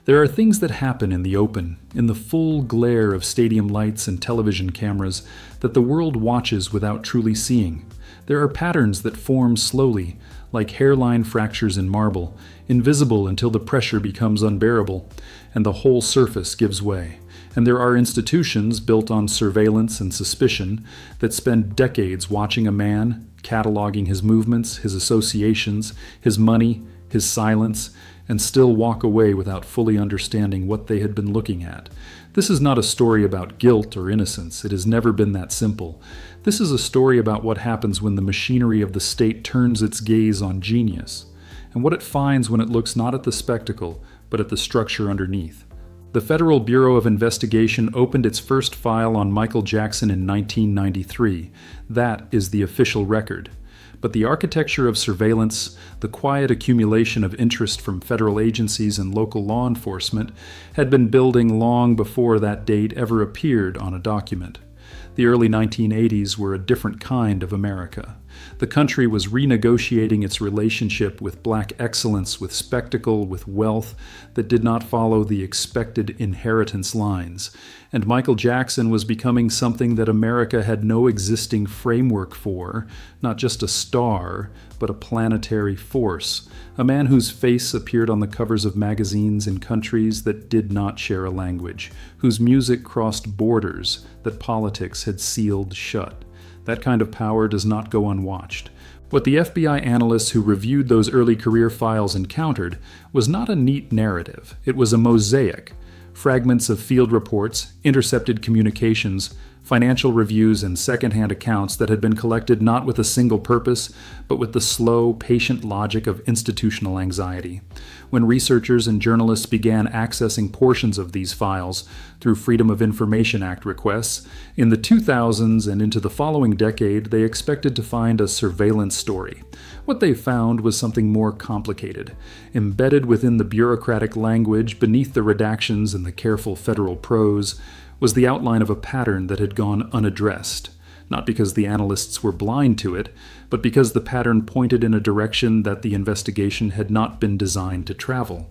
There are things that happen in the open, in the full glare of stadium lights and television cameras, that the world watches without truly seeing. There are patterns that form slowly, like hairline fractures in marble, invisible until the pressure becomes unbearable, and the whole surface gives way. And there are institutions built on surveillance and suspicion that spend decades watching a man, cataloging his movements, his associations, his money, his silence, and still walk away without fully understanding what they had been looking at. This is not a story about guilt or innocence. It has never been that simple. This is a story about what happens when the machinery of the state turns its gaze on genius, and what it finds when it looks not at the spectacle, but at the structure underneath. The Federal Bureau of Investigation opened its first file on Michael Jackson in 1993. That is the official record. But the architecture of surveillance, the quiet accumulation of interest from federal agencies and local law enforcement, had been building long before that date ever appeared on a document. The early 1980s were a different kind of America. The country was renegotiating its relationship with black excellence, with spectacle, with wealth that did not follow the expected inheritance lines. And Michael Jackson was becoming something that America had no existing framework for, not just a star, but a planetary force. A man whose face appeared on the covers of magazines in countries that did not share a language, whose music crossed borders that politics had sealed shut. That kind of power does not go unwatched. What the FBI analysts who reviewed those early career files encountered was not a neat narrative. It was a mosaic. Fragments of field reports, intercepted communications, financial reviews, and second-hand accounts that had been collected not with a single purpose, but with the slow, patient logic of institutional anxiety. When researchers and journalists began accessing portions of these files through Freedom of Information Act requests, in the 2000s and into the following decade, they expected to find a surveillance story. What they found was something more complicated. Embedded within the bureaucratic language, beneath the redactions and the careful federal prose, was the outline of a pattern that had gone unaddressed, not because the analysts were blind to it, but because the pattern pointed in a direction that the investigation had not been designed to travel.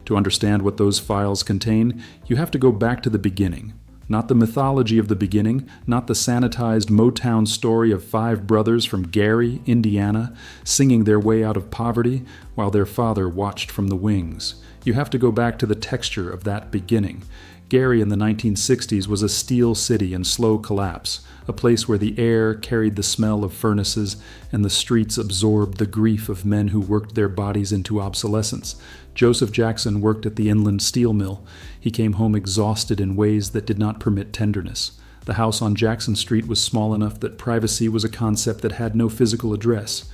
To understand what those files contain, you have to go back to the beginning. Not the mythology of the beginning, not the sanitized Motown story of 5 brothers from Gary, Indiana, singing their way out of poverty while their father watched from the wings. You have to go back to the texture of that beginning. Gary in the 1960s was a steel city in slow collapse, a place where the air carried the smell of furnaces and the streets absorbed the grief of men who worked their bodies into obsolescence. Joseph Jackson worked at the inland steel mill. He came home exhausted in ways that did not permit tenderness. The house on Jackson Street was small enough that privacy was a concept that had no physical address.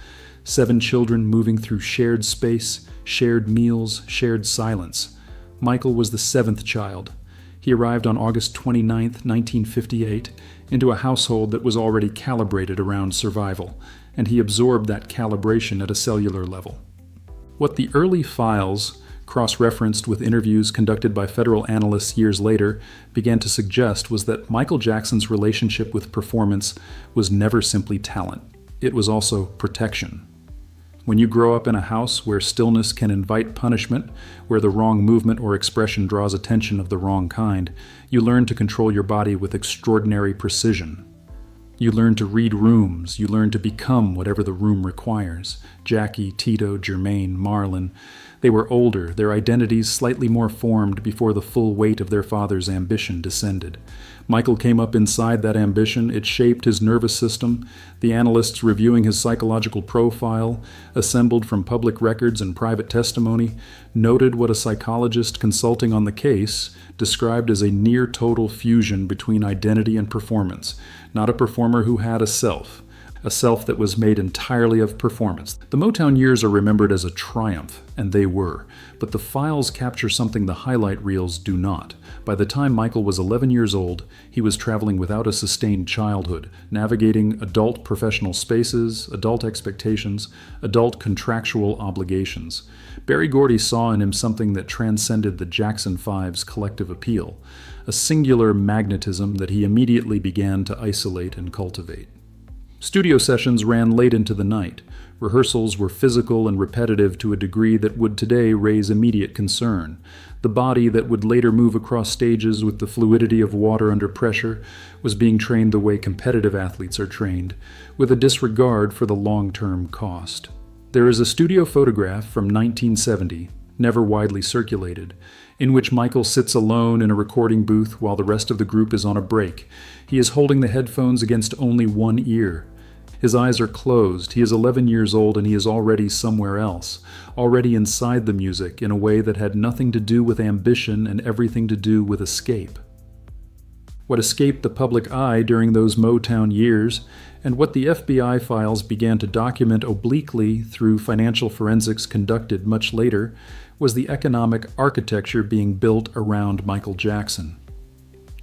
7 children moving through shared space, shared meals, shared silence. Michael was the 7th child. He arrived on August 29, 1958, into a household that was already calibrated around survival, and he absorbed that calibration at a cellular level. What the early files, cross-referenced with interviews conducted by federal analysts years later, began to suggest was that Michael Jackson's relationship with performance was never simply talent. It was also protection. When you grow up in a house where stillness can invite punishment, where the wrong movement or expression draws attention of the wrong kind, you learn to control your body with extraordinary precision. You learn to read rooms, you learn to become whatever the room requires. Jackie, Tito, Jermaine, Marlon. They were older, their identities slightly more formed before the full weight of their father's ambition descended. Michael came up inside that ambition. It shaped his nervous system. The analysts reviewing his psychological profile, assembled from public records and private testimony, noted what a psychologist consulting on the case described as a near-total fusion between identity and performance. Not a performer who had a self that was made entirely of performance. The Motown years are remembered as a triumph, and they were, but the files capture something the highlight reels do not. By the time Michael was 11 years old, he was traveling without a sustained childhood, navigating adult professional spaces, adult expectations, adult contractual obligations. Berry Gordy saw in him something that transcended the Jackson Five's collective appeal, a singular magnetism that he immediately began to isolate and cultivate. Studio sessions ran late into the night. Rehearsals were physical and repetitive to a degree that would today raise immediate concern. The body that would later move across stages with the fluidity of water under pressure was being trained the way competitive athletes are trained, with a disregard for the long-term cost. There is a studio photograph from 1970, never widely circulated, in which Michael sits alone in a recording booth while the rest of the group is on a break. He is holding the headphones against only one ear. His eyes are closed. He is 11 years old and he is already somewhere else, already inside the music in a way that had nothing to do with ambition and everything to do with escape. What escaped the public eye during those Motown years, and what the FBI files began to document obliquely through financial forensics conducted much later, was the economic architecture being built around Michael Jackson.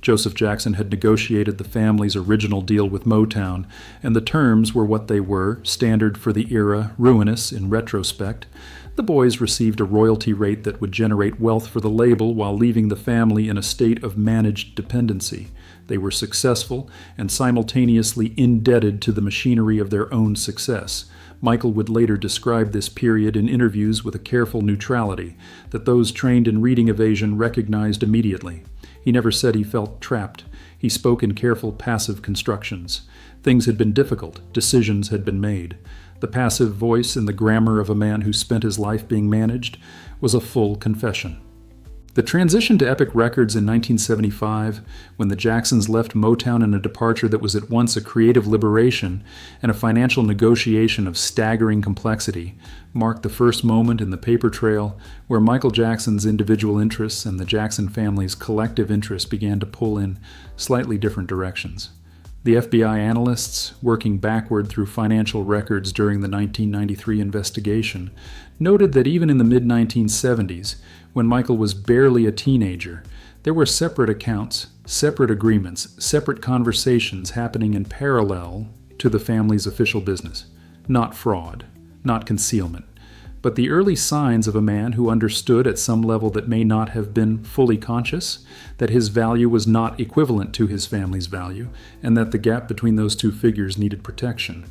Joseph Jackson had negotiated the family's original deal with Motown, and the terms were what they were, standard for the era, ruinous in retrospect. The boys received a royalty rate that would generate wealth for the label while leaving the family in a state of managed dependency. They were successful and simultaneously indebted to the machinery of their own success. Michael would later describe this period in interviews with a careful neutrality that those trained in reading evasion recognized immediately. He never said he felt trapped. He spoke in careful passive constructions. Things had been difficult. Decisions had been made. The passive voice in the grammar of a man who spent his life being managed was a full confession. The transition to Epic Records in 1975, when the Jacksons left Motown in a departure that was at once a creative liberation and a financial negotiation of staggering complexity, marked the first moment in the paper trail where Michael Jackson's individual interests and the Jackson family's collective interests began to pull in slightly different directions. The FBI analysts, working backward through financial records during the 1993 investigation, noted that even in the mid-1970s, when Michael was barely a teenager, there were separate accounts, separate agreements, separate conversations happening in parallel to the family's official business. Not fraud, not concealment, but the early signs of a man who understood at some level that may not have been fully conscious that his value was not equivalent to his family's value, and that the gap between those two figures needed protection.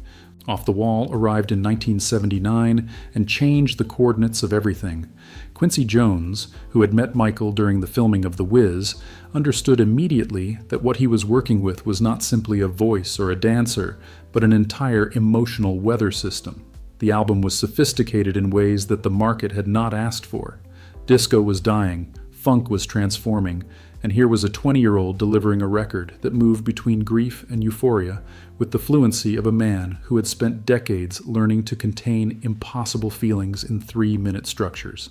Off the Wall arrived in 1979 and changed the coordinates of everything. Quincy Jones, who had met Michael during the filming of The Wiz, understood immediately that what he was working with was not simply a voice or a dancer, but an entire emotional weather system. The album was sophisticated in ways that the market had not asked for. Disco was dying, funk was transforming, and here was a 20-year-old delivering a record that moved between grief and euphoria with the fluency of a man who had spent decades learning to contain impossible feelings in 3-minute structures.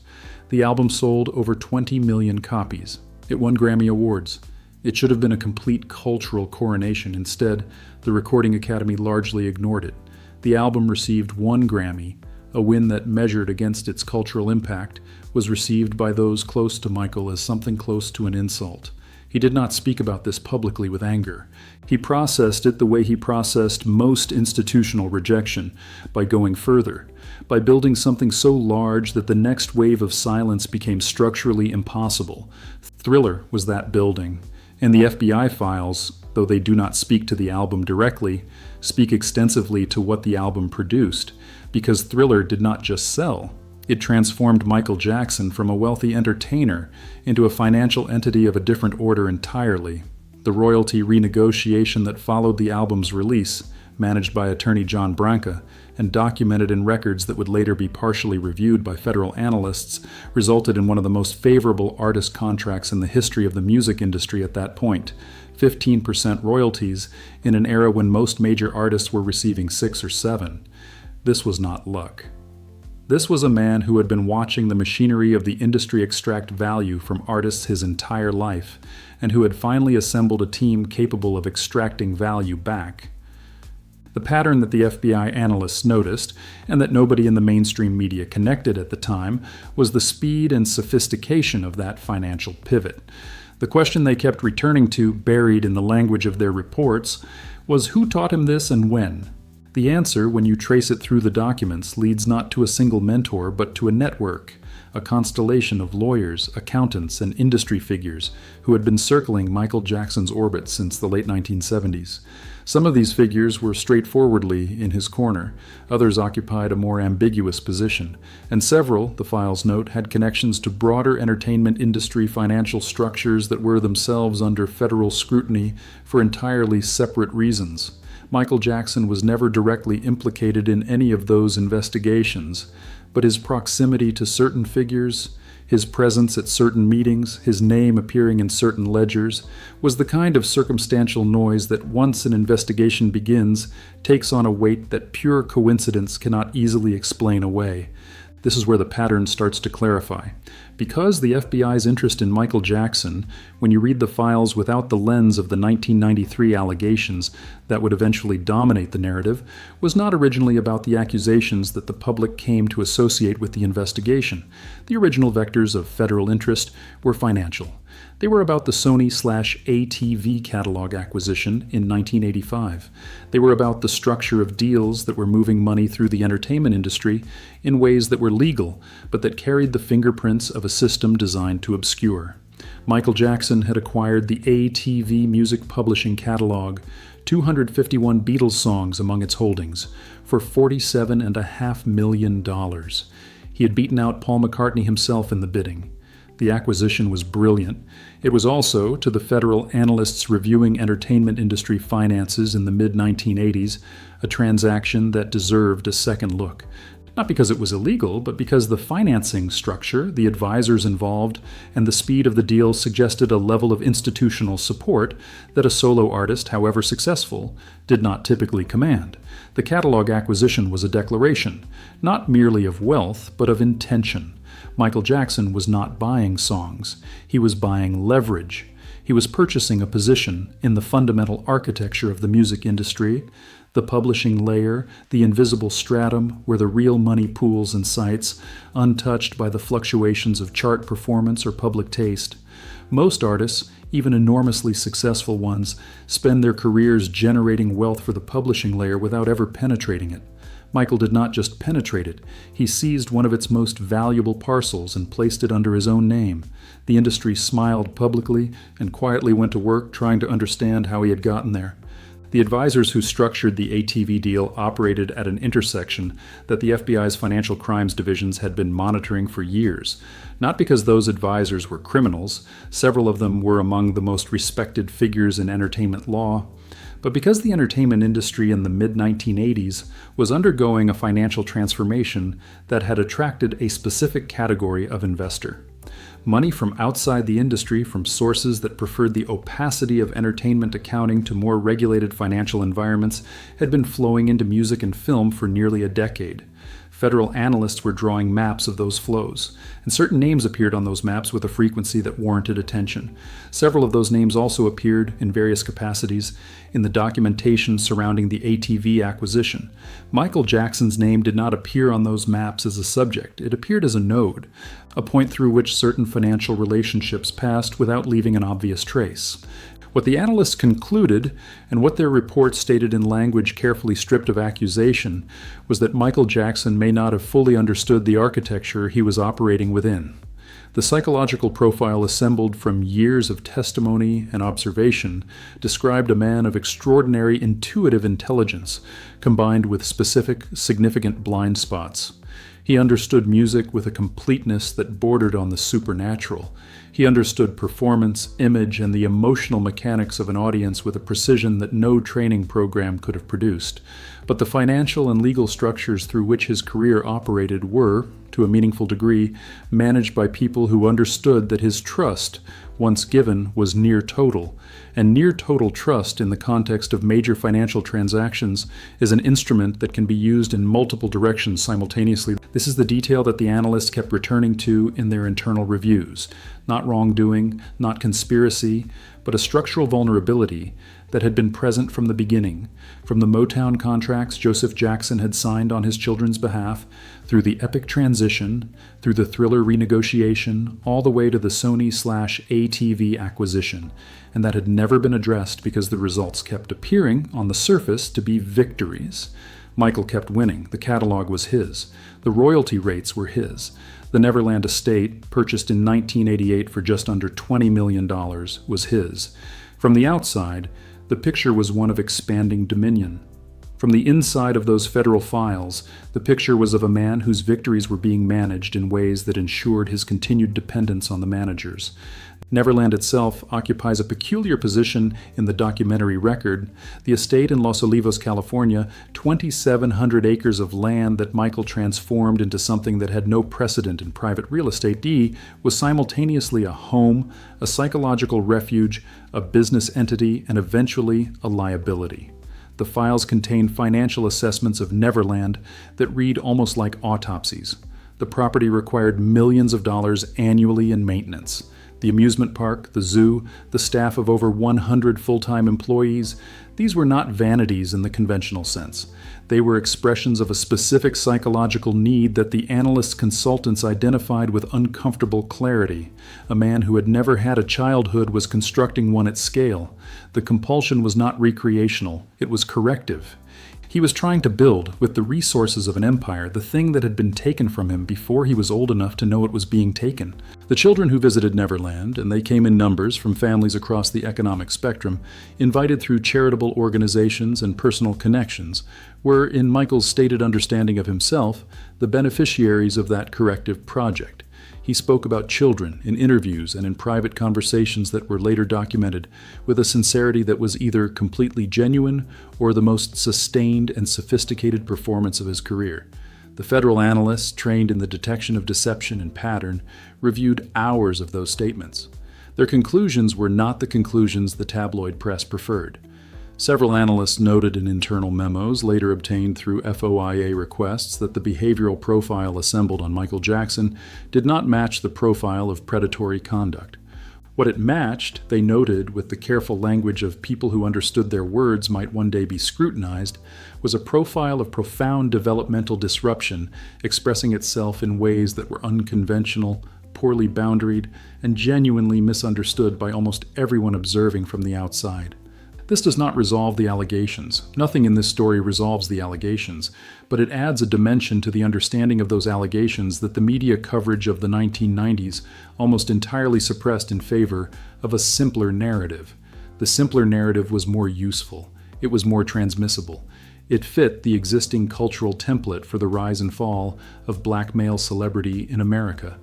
The album sold over 20 million copies. It won Grammy Awards. It should have been a complete cultural coronation. Instead, the Recording Academy largely ignored it. The album received 1 Grammy, a win that, measured against its cultural impact, was received by those close to Michael as something close to an insult. He did not speak about this publicly with anger. He processed it the way he processed most institutional rejection, by going further, by building something so large that the next wave of silence became structurally impossible. Thriller was that building, and the FBI files, though they do not speak to the album directly, speak extensively to what the album produced, because Thriller did not just sell. It transformed Michael Jackson from a wealthy entertainer into a financial entity of a different order entirely. The royalty renegotiation that followed the album's release, managed by attorney John Branca and documented in records that would later be partially reviewed by federal analysts, resulted in one of the most favorable artist contracts in the history of the music industry at that point. 15% royalties in an era when most major artists were receiving 6 or 7. This was not luck. This was a man who had been watching the machinery of the industry extract value from artists his entire life, and who had finally assembled a team capable of extracting value back. The pattern that the FBI analysts noticed, and that nobody in the mainstream media connected at the time, was the speed and sophistication of that financial pivot. The question they kept returning to, buried in the language of their reports, was who taught him this and when? The answer, when you trace it through the documents, leads not to a single mentor, but to a network, a constellation of lawyers, accountants, and industry figures who had been circling Michael Jackson's orbit since the late 1970s. Some of these figures were straightforwardly in his corner, others occupied a more ambiguous position, and several, the files note, had connections to broader entertainment industry financial structures that were themselves under federal scrutiny for entirely separate reasons. Michael Jackson was never directly implicated in any of those investigations, but his proximity to certain figures, his presence at certain meetings, his name appearing in certain ledgers, was the kind of circumstantial noise that once an investigation begins, takes on a weight that pure coincidence cannot easily explain away. This is where the pattern starts to clarify. Because the FBI's interest in Michael Jackson, when you read the files without the lens of the 1993 allegations that would eventually dominate the narrative, was not originally about the accusations that the public came to associate with the investigation. The original vectors of federal interest were financial. They were about the Sony/ATV catalog acquisition in 1985. They were about the structure of deals that were moving money through the entertainment industry in ways that were legal, but that carried the fingerprints of a system designed to obscure. Michael Jackson had acquired the ATV music publishing catalog, 251 Beatles songs among its holdings, for $47.5 million. He had beaten out Paul McCartney himself in the bidding. The acquisition was brilliant. It was also, to the federal analysts reviewing entertainment industry finances in the mid-1980s, a transaction that deserved a second look. Not because it was illegal, but because the financing structure, the advisors involved, and the speed of the deal suggested a level of institutional support that a solo artist, however successful, did not typically command. The catalog acquisition was a declaration, not merely of wealth, but of intention. Michael Jackson was not buying songs. He was buying leverage. He was purchasing a position in the fundamental architecture of the music industry, the publishing layer, the invisible stratum where the real money pools and sites, untouched by the fluctuations of chart performance or public taste. Most artists, even enormously successful ones, spend their careers generating wealth for the publishing layer without ever penetrating it. Michael did not just penetrate it, he seized one of its most valuable parcels and placed it under his own name. The industry smiled publicly and quietly went to work trying to understand how he had gotten there. The advisors who structured the ATV deal operated at an intersection that the FBI's financial crimes divisions had been monitoring for years. Not because those advisors were criminals, several of them were among the most respected figures in entertainment law, but because the entertainment industry in the mid-1980s was undergoing a financial transformation that had attracted a specific category of investor. Money from outside the industry, from sources that preferred the opacity of entertainment accounting to more regulated financial environments, had been flowing into music and film for nearly a decade. Federal analysts were drawing maps of those flows, and certain names appeared on those maps with a frequency that warranted attention. Several of those names also appeared, in various capacities, in the documentation surrounding the ATV acquisition. Michael Jackson's name did not appear on those maps as a subject. It appeared as a node, a point through which certain financial relationships passed without leaving an obvious trace. What the analysts concluded, and what their report stated in language carefully stripped of accusation, was that Michael Jackson may not have fully understood the architecture he was operating within. The psychological profile assembled from years of testimony and observation described a man of extraordinary intuitive intelligence, combined with specific, significant blind spots. He understood music with a completeness that bordered on the supernatural. He understood performance, image, and the emotional mechanics of an audience with a precision that no training program could have produced. But the financial and legal structures through which his career operated were, to a meaningful degree, managed by people who understood that his trust, once given, was near total, and near total trust in the context of major financial transactions is an instrument that can be used in multiple directions simultaneously. This is the detail that the analysts kept returning to in their internal reviews. Not wrongdoing, not conspiracy, but a structural vulnerability that had been present from the beginning, from the Motown contracts Joseph Jackson had signed on his children's behalf, through the Epic transition, through the Thriller renegotiation, all the way to the Sony/ATV acquisition, and that had never been addressed because the results kept appearing, on the surface, to be victories. Michael kept winning. The catalog was his. The royalty rates were his. The Neverland estate, purchased in 1988 for just under $20 million, was his. From the outside, the picture was one of expanding dominion. From the inside of those federal files, the picture was of a man whose victories were being managed in ways that ensured his continued dependence on the managers. Neverland itself occupies a peculiar position in the documentary record. The estate in Los Olivos, California, 2,700 acres of land that Michael transformed into something that had no precedent in private real estate, was simultaneously a home, a psychological refuge, a business entity, and eventually a liability. The files contain financial assessments of Neverland that read almost like autopsies. The property required millions of dollars annually in maintenance. The amusement park, the zoo, the staff of over 100 full-time employees, these were not vanities in the conventional sense. They were expressions of a specific psychological need that the analysts' consultants identified with uncomfortable clarity. A man who had never had a childhood was constructing one at scale. The compulsion was not recreational, it was corrective. He was trying to build, with the resources of an empire, the thing that had been taken from him before he was old enough to know it was being taken. The children who visited Neverland, and they came in numbers from families across the economic spectrum, invited through charitable organizations and personal connections, were, in Michael's stated understanding of himself, the beneficiaries of that corrective project. He spoke about children in interviews and in private conversations that were later documented with a sincerity that was either completely genuine or the most sustained and sophisticated performance of his career. The federal analysts, trained in the detection of deception and pattern, reviewed hours of those statements. Their conclusions were not the conclusions the tabloid press preferred. Several analysts noted in internal memos, later obtained through FOIA requests, that the behavioral profile assembled on Michael Jackson did not match the profile of predatory conduct. What it matched, they noted with the careful language of people who understood their words might one day be scrutinized, was a profile of profound developmental disruption expressing itself in ways that were unconventional, poorly boundaried, and genuinely misunderstood by almost everyone observing from the outside. This does not resolve the allegations. Nothing in this story resolves the allegations, but it adds a dimension to the understanding of those allegations that the media coverage of the 1990s almost entirely suppressed in favor of a simpler narrative. The simpler narrative was more useful. It was more transmissible. It fit the existing cultural template for the rise and fall of black male celebrity in America.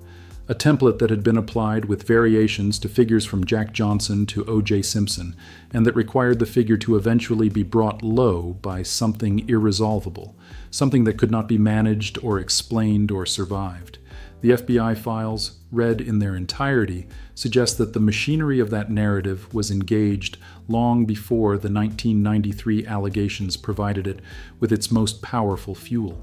A template that had been applied with variations to figures from Jack Johnson to O.J. Simpson, and that required the figure to eventually be brought low by something irresolvable, something that could not be managed or explained or survived. The FBI files, read in their entirety, suggest that the machinery of that narrative was engaged long before the 1993 allegations provided it with its most powerful fuel.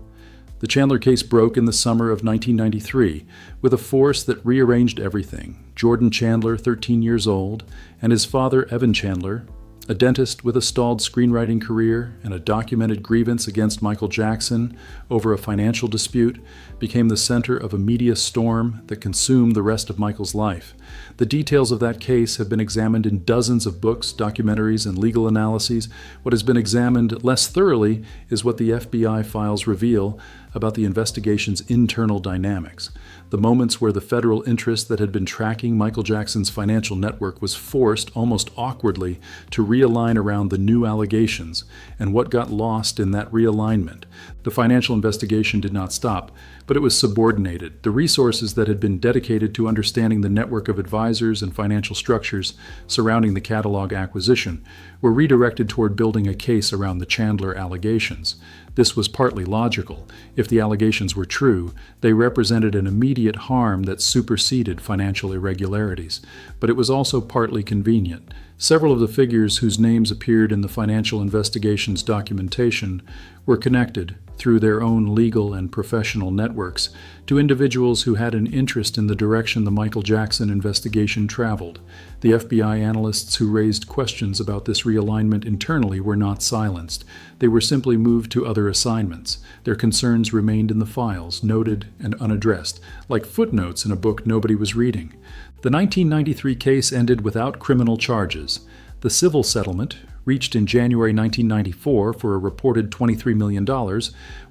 The Chandler case broke in the summer of 1993 with a force that rearranged everything. Jordan Chandler, 13 years old, and his father, Evan Chandler, a dentist with a stalled screenwriting career and a documented grievance against Michael Jackson over a financial dispute, became the center of a media storm that consumed the rest of Michael's life. The details of that case have been examined in dozens of books, documentaries, and legal analyses. What has been examined less thoroughly is what the FBI files reveal about the investigation's internal dynamics. The moments where the federal interest that had been tracking Michael Jackson's financial network was forced, almost awkwardly, to realign around the new allegations, and what got lost in that realignment. The financial investigation did not stop, but it was subordinated. The resources that had been dedicated to understanding the network of advisors and financial structures surrounding the catalog acquisition were redirected toward building a case around the Chandler allegations. This was partly logical. If the allegations were true, they represented an immediate harm that superseded financial irregularities. But it was also partly convenient. Several of the figures whose names appeared in the financial investigation's documentation were connected, through their own legal and professional networks, to individuals who had an interest in the direction the Michael Jackson investigation traveled. The FBI analysts who raised questions about this realignment internally were not silenced. They were simply moved to other assignments. Their concerns remained in the files, noted and unaddressed, like footnotes in a book nobody was reading. The 1993 case ended without criminal charges. The civil settlement, reached in January 1994 for a reported $23 million,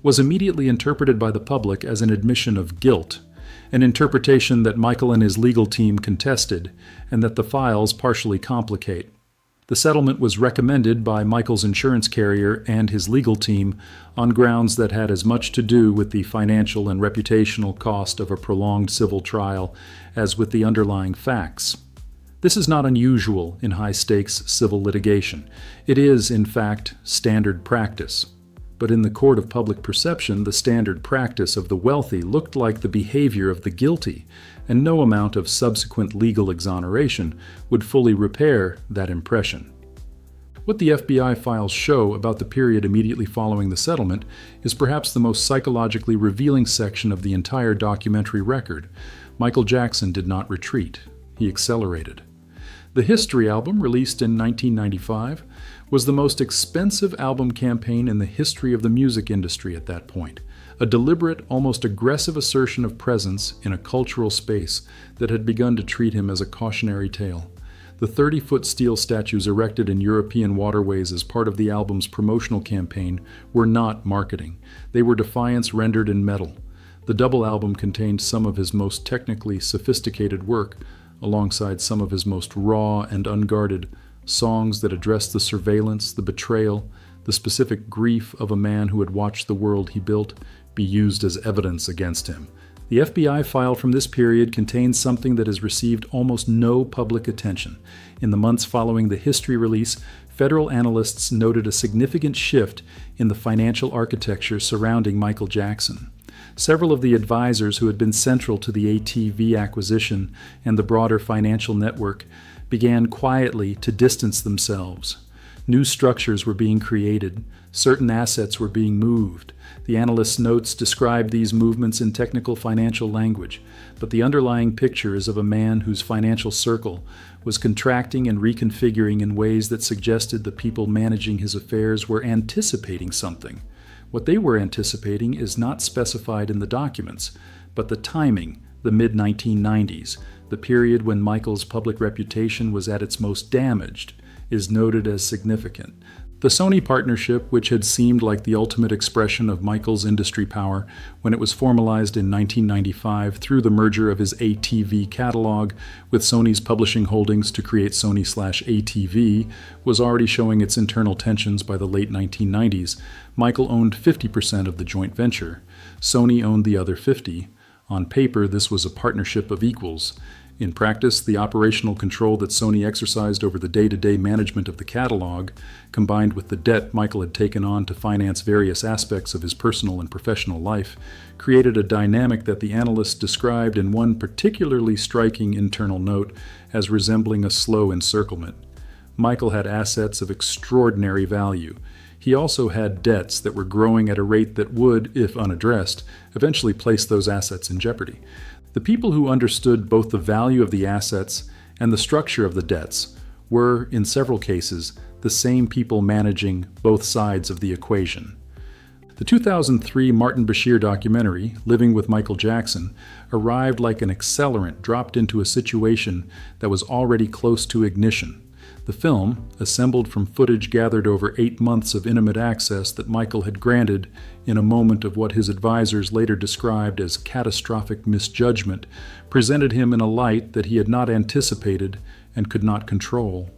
was immediately interpreted by the public as an admission of guilt. an interpretation that Michael and his legal team contested, and that the files partially complicate. The settlement was recommended by Michael's insurance carrier and his legal team on grounds that had as much to do with the financial and reputational cost of a prolonged civil trial as with the underlying facts. This is not unusual in high-stakes civil litigation. It is, in fact, standard practice. But in the court of public perception, the standard practice of the wealthy looked like the behavior of the guilty, and no amount of subsequent legal exoneration would fully repair that impression. What the FBI files show about the period immediately following the settlement is perhaps the most psychologically revealing section of the entire documentary record. Michael Jackson did not retreat. He accelerated. The History album, released in 1995, was the most expensive album campaign in the history of the music industry at that point, a deliberate, almost aggressive assertion of presence in a cultural space that had begun to treat him as a cautionary tale. The 30-foot steel statues erected in European waterways as part of the album's promotional campaign were not marketing. They were defiance rendered in metal. The double album contained some of his most technically sophisticated work, alongside some of his most raw and unguarded songs that addressed the surveillance, the betrayal, the specific grief of a man who had watched the world he built be used as evidence against him. The FBI file from this period contains something that has received almost no public attention. In the months following the History release, federal analysts noted a significant shift in the financial architecture surrounding Michael Jackson. Several of the advisors who had been central to the ATV acquisition and the broader financial network began quietly to distance themselves. New structures were being created. Certain assets were being moved. The analyst's notes described these movements in technical financial language, but the underlying picture is of a man whose financial circle was contracting and reconfiguring in ways that suggested the people managing his affairs were anticipating something. What they were anticipating is not specified in the documents, but the timing, the mid-1990s, the period when Michael's public reputation was at its most damaged, is noted as significant. The Sony partnership, which had seemed like the ultimate expression of Michael's industry power when it was formalized in 1995 through the merger of his ATV catalog with Sony's publishing holdings to create Sony/ATV, was already showing its internal tensions by the late 1990s. Michael owned 50% of the joint venture. Sony owned the other 50%. On paper, this was a partnership of equals. In practice, the operational control that Sony exercised over the day-to-day management of the catalog, combined with the debt Michael had taken on to finance various aspects of his personal and professional life, created a dynamic that the analysts described in one particularly striking internal note as resembling a slow encirclement. Michael had assets of extraordinary value. He also had debts that were growing at a rate that would, if unaddressed, eventually place those assets in jeopardy. The people who understood both the value of the assets and the structure of the debts were, in several cases, the same people managing both sides of the equation. The 2003 Martin Bashir documentary, Living with Michael Jackson, arrived like an accelerant dropped into a situation that was already close to ignition. The film, assembled from footage gathered over 8 months of intimate access that Michael had granted in a moment of what his advisors later described as catastrophic misjudgment, presented him in a light that he had not anticipated and could not control.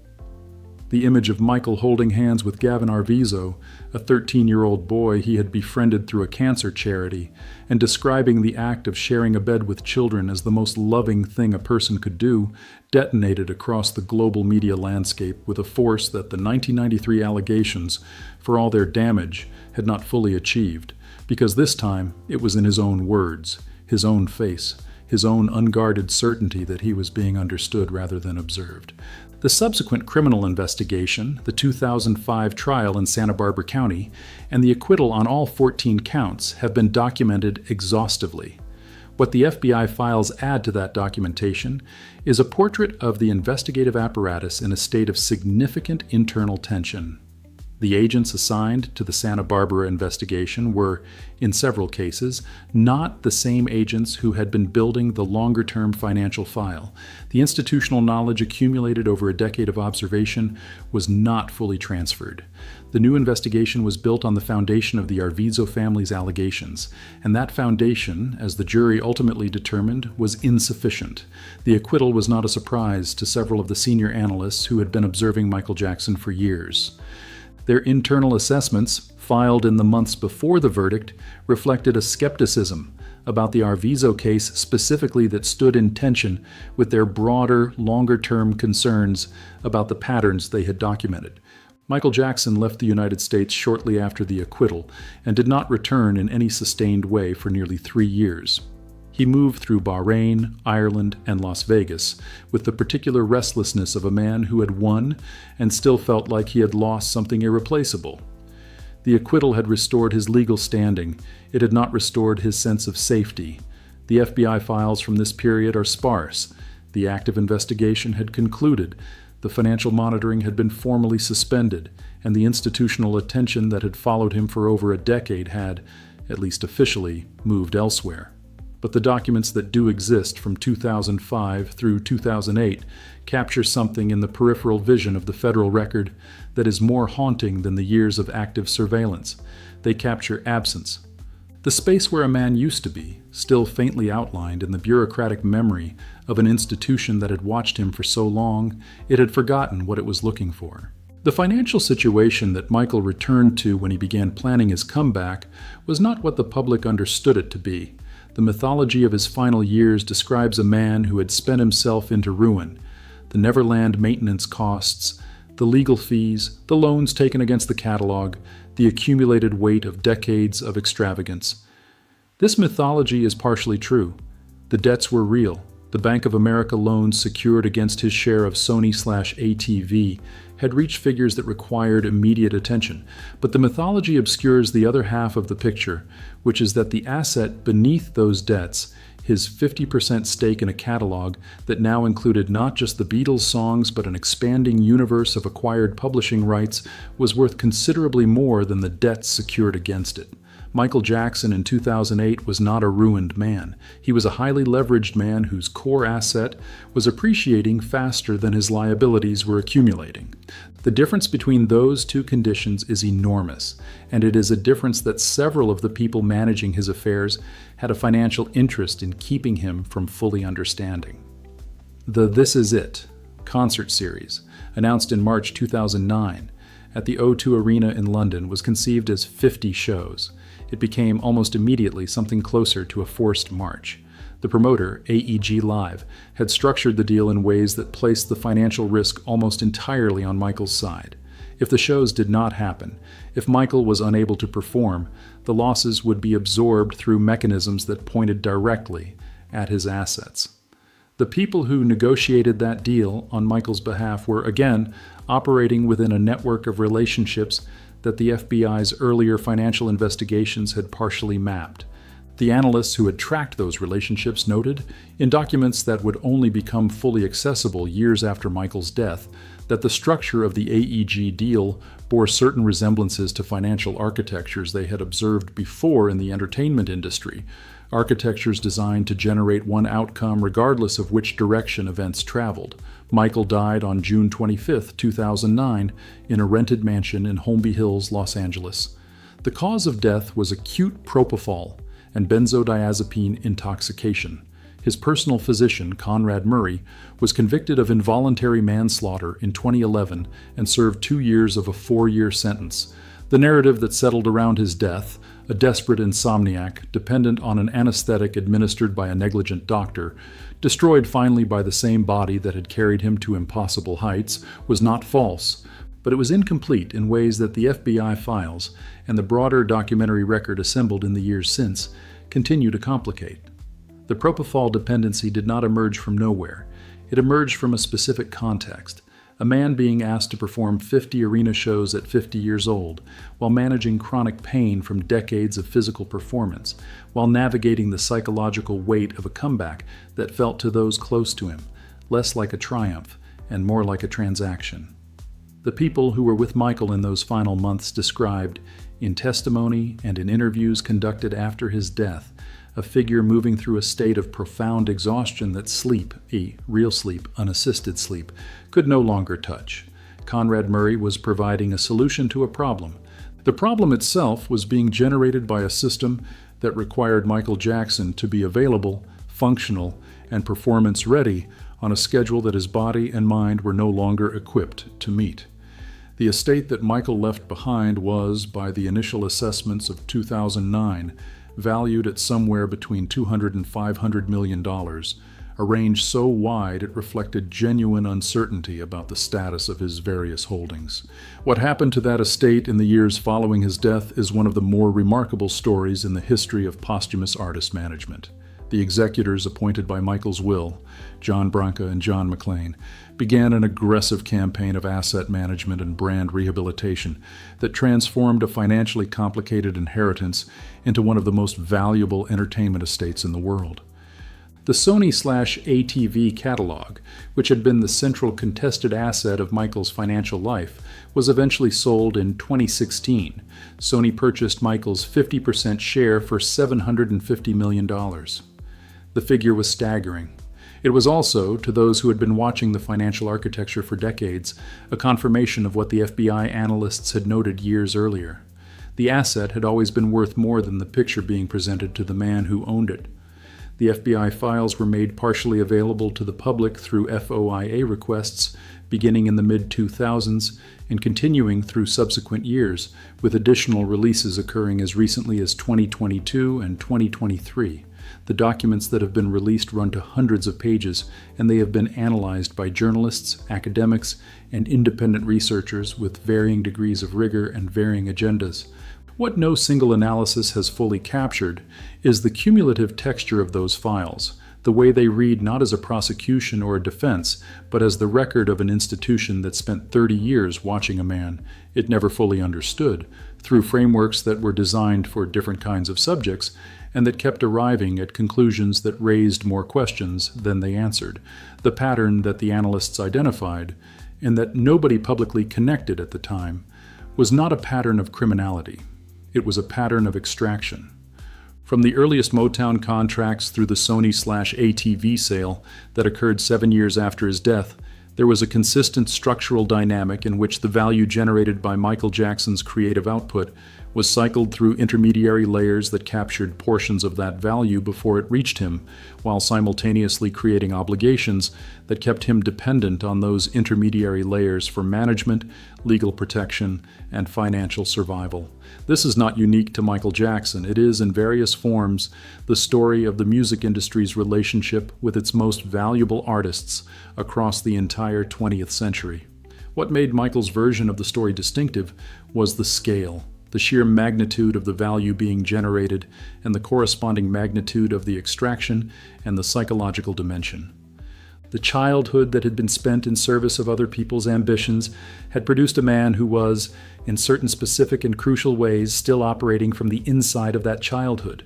The image of Michael holding hands with Gavin Arvizo, a 13-year-old boy he had befriended through a cancer charity, and describing the act of sharing a bed with children as the most loving thing a person could do, detonated across the global media landscape with a force that the 1993 allegations, for all their damage, had not fully achieved, because this time it was in his own words, his own face, his own unguarded certainty that he was being understood rather than observed. The subsequent criminal investigation, the 2005 trial in Santa Barbara County, and the acquittal on all 14 counts have been documented exhaustively. What the FBI files add to that documentation is a portrait of the investigative apparatus in a state of significant internal tension. The agents assigned to the Santa Barbara investigation were, in several cases, not the same agents who had been building the longer-term financial file. The institutional knowledge accumulated over a decade of observation was not fully transferred. The new investigation was built on the foundation of the Arvizo family's allegations, and that foundation, as the jury ultimately determined, was insufficient. The acquittal was not a surprise to several of the senior analysts who had been observing Michael Jackson for years. Their internal assessments, filed in the months before the verdict, reflected a skepticism about the Arvizo case specifically that stood in tension with their broader, longer-term concerns about the patterns they had documented. Michael Jackson left the United States shortly after the acquittal and did not return in any sustained way for nearly 3 years. He moved through Bahrain, Ireland, and Las Vegas with the particular restlessness of a man who had won and still felt like he had lost something irreplaceable. The acquittal had restored his legal standing. It had not restored his sense of safety. The FBI files from this period are sparse. The active investigation had concluded. The financial monitoring had been formally suspended, and the institutional attention that had followed him for over a decade had, at least officially, moved elsewhere. But the documents that do exist from 2005 through 2008 capture something in the peripheral vision of the federal record that is more haunting than the years of active surveillance. They capture absence. The space where a man used to be, still faintly outlined in the bureaucratic memory of an institution that had watched him for so long, it had forgotten what it was looking for. The financial situation that Michael returned to when he began planning his comeback was not what the public understood it to be. The mythology of his final years describes a man who had spent himself into ruin. The Neverland maintenance costs, the legal fees, the loans taken against the catalog, the accumulated weight of decades of extravagance. This mythology is partially true. The debts were real. The Bank of America loans secured against his share of Sony/ATV had reached figures that required immediate attention. But the mythology obscures the other half of the picture, which is that the asset beneath those debts, his 50% stake in a catalog that now included not just the Beatles songs but an expanding universe of acquired publishing rights, was worth considerably more than the debts secured against it. Michael Jackson in 2008 was not a ruined man. He was a highly leveraged man whose core asset was appreciating faster than his liabilities were accumulating. The difference between those two conditions is enormous, and it is a difference that several of the people managing his affairs had a financial interest in keeping him from fully understanding. The This Is It concert series, announced in March 2009 at the O2 Arena in London, was conceived as 50 shows. It became almost immediately something closer to a forced march. The promoter, AEG Live, had structured the deal in ways that placed the financial risk almost entirely on Michael's side. If the shows did not happen, if Michael was unable to perform, the losses would be absorbed through mechanisms that pointed directly at his assets. The people who negotiated that deal on Michael's behalf were, again, operating within a network of relationships that the FBI's earlier financial investigations had partially mapped. The analysts who had tracked those relationships noted, in documents that would only become fully accessible years after Michael's death, that the structure of the AEG deal bore certain resemblances to financial architectures they had observed before in the entertainment industry, architectures designed to generate one outcome regardless of which direction events traveled. Michael died on June 25, 2009, in a rented mansion in Holmby Hills, Los Angeles. The cause of death was acute propofol and benzodiazepine intoxication. His personal physician, Conrad Murray, was convicted of involuntary manslaughter in 2011 and served 2 years of a 4-year sentence. The narrative that settled around his death, a desperate insomniac dependent on an anesthetic administered by a negligent doctor, destroyed finally by the same body that had carried him to impossible heights, was not false, but it was incomplete in ways that the FBI files and the broader documentary record assembled in the years since continue to complicate. The propofol dependency did not emerge from nowhere. It emerged from a specific context. A man being asked to perform 50 arena shows at 50 years old, while managing chronic pain from decades of physical performance, while navigating the psychological weight of a comeback that felt to those close to him less like a triumph and more like a transaction. The people who were with Michael in those final months described, in testimony and in interviews conducted after his death, a figure moving through a state of profound exhaustion that sleep, a real sleep, unassisted sleep, could no longer touch. Conrad Murray was providing a solution to a problem. The problem itself was being generated by a system that required Michael Jackson to be available, functional, and performance-ready on a schedule that his body and mind were no longer equipped to meet. The estate that Michael left behind was, by the initial assessments of 2009, valued at somewhere between $200 and $500 million, a range so wide it reflected genuine uncertainty about the status of his various holdings. What happened to that estate in the years following his death is one of the more remarkable stories in the history of posthumous artist management. The executors appointed by Michael's will, John Branca and John McClain, began an aggressive campaign of asset management and brand rehabilitation that transformed a financially complicated inheritance into one of the most valuable entertainment estates in the world. The Sony/ATV catalog, which had been the central contested asset of Michael's financial life, was eventually sold in 2016. Sony purchased Michael's 50% share for $750 million. The figure was staggering. It was also, to those who had been watching the financial architecture for decades, a confirmation of what the FBI analysts had noted years earlier. The asset had always been worth more than the picture being presented to the man who owned it. The FBI files were made partially available to the public through FOIA requests beginning in the mid-2000s and continuing through subsequent years, with additional releases occurring as recently as 2022 and 2023. The documents that have been released run to hundreds of pages, and they have been analyzed by journalists, academics, and independent researchers with varying degrees of rigor and varying agendas. What no single analysis has fully captured is the cumulative texture of those files, the way they read not as a prosecution or a defense, but as the record of an institution that spent 30 years watching a man it never fully understood, through frameworks that were designed for different kinds of subjects, and that kept arriving at conclusions that raised more questions than they answered. The pattern that the analysts identified, and that nobody publicly connected at the time, was not a pattern of criminality. It was a pattern of extraction. From the earliest Motown contracts through the Sony/ATV sale that occurred 7 years after his death, there was a consistent structural dynamic in which the value generated by Michael Jackson's creative output was cycled through intermediary layers that captured portions of that value before it reached him, while simultaneously creating obligations that kept him dependent on those intermediary layers for management, legal protection, and financial survival. This is not unique to Michael Jackson. It is, in various forms, the story of the music industry's relationship with its most valuable artists across the entire 20th century. What made Michael's version of the story distinctive was the scale, the sheer magnitude of the value being generated, and the corresponding magnitude of the extraction and the psychological dimension. The childhood that had been spent in service of other people's ambitions had produced a man who was, in certain specific and crucial ways, still operating from the inside of that childhood,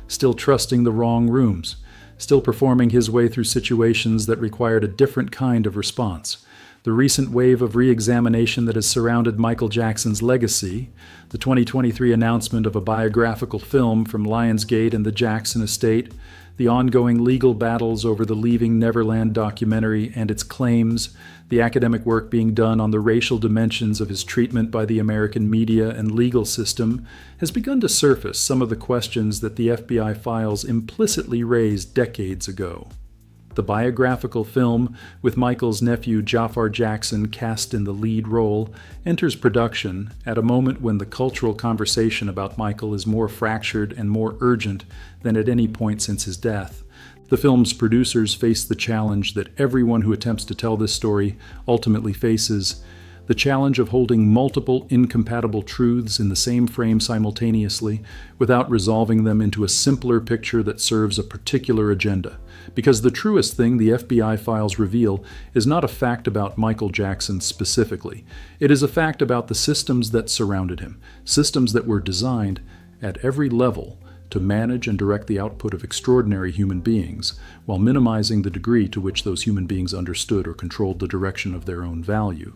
still trusting the wrong rooms, still performing his way through situations that required a different kind of response. The recent wave of re-examination that has surrounded Michael Jackson's legacy, the 2023 announcement of a biographical film from Lionsgate and the Jackson estate, the ongoing legal battles over the Leaving Neverland documentary and its claims, the academic work being done on the racial dimensions of his treatment by the American media and legal system, has begun to surface some of the questions that the FBI files implicitly raised decades ago. The biographical film, with Michael's nephew Jafar Jackson cast in the lead role, enters production at a moment when the cultural conversation about Michael is more fractured and more urgent than at any point since his death. The film's producers face the challenge that everyone who attempts to tell this story ultimately faces: the challenge of holding multiple incompatible truths in the same frame simultaneously without resolving them into a simpler picture that serves a particular agenda. Because the truest thing the FBI files reveal is not a fact about Michael Jackson specifically. It is a fact about the systems that surrounded him, systems that were designed at every level to manage and direct the output of extraordinary human beings, while minimizing the degree to which those human beings understood or controlled the direction of their own value.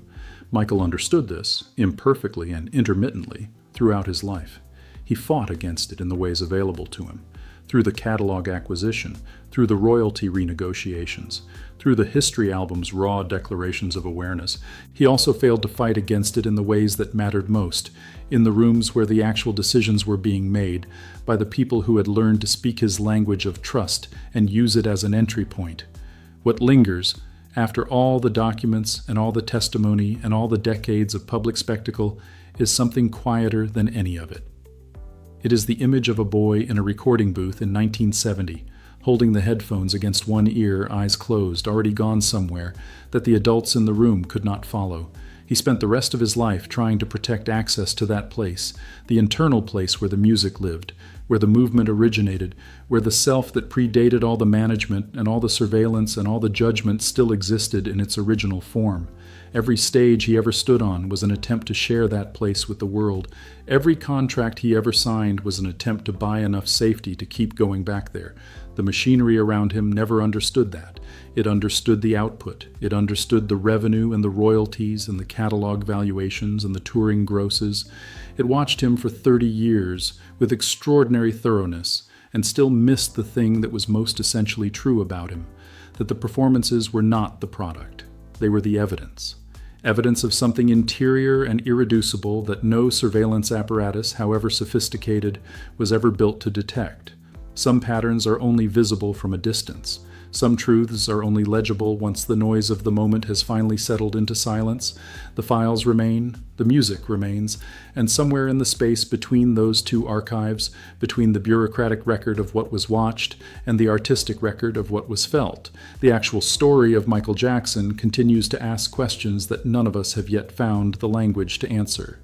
Michael understood this, imperfectly and intermittently, throughout his life. He fought against it in the ways available to him, through the catalog acquisition, through the royalty renegotiations, through the history album's raw declarations of awareness. He also failed to fight against it in the ways that mattered most, in the rooms where the actual decisions were being made, by the people who had learned to speak his language of trust and use it as an entry point. What lingers, after all the documents and all the testimony and all the decades of public spectacle, is something quieter than any of it. It is the image of a boy in a recording booth in 1970, holding the headphones against one ear, eyes closed, already gone somewhere, that the adults in the room could not follow. He spent the rest of his life trying to protect access to that place, the internal place where the music lived, where the movement originated, where the self that predated all the management and all the surveillance and all the judgment still existed in its original form. Every stage he ever stood on was an attempt to share that place with the world. Every contract he ever signed was an attempt to buy enough safety to keep going back there. The machinery around him never understood that. It understood the output. It understood the revenue and the royalties and the catalog valuations and the touring grosses. It watched him for 30 years with extraordinary thoroughness and still missed the thing that was most essentially true about him, that the performances were not the product. They were the evidence. Evidence of something interior and irreducible that no surveillance apparatus, however sophisticated, was ever built to detect. Some patterns are only visible from a distance. Some truths are only legible once the noise of the moment has finally settled into silence. The files remain, the music remains, and somewhere in the space between those two archives, between the bureaucratic record of what was watched and the artistic record of what was felt, the actual story of Michael Jackson continues to ask questions that none of us have yet found the language to answer.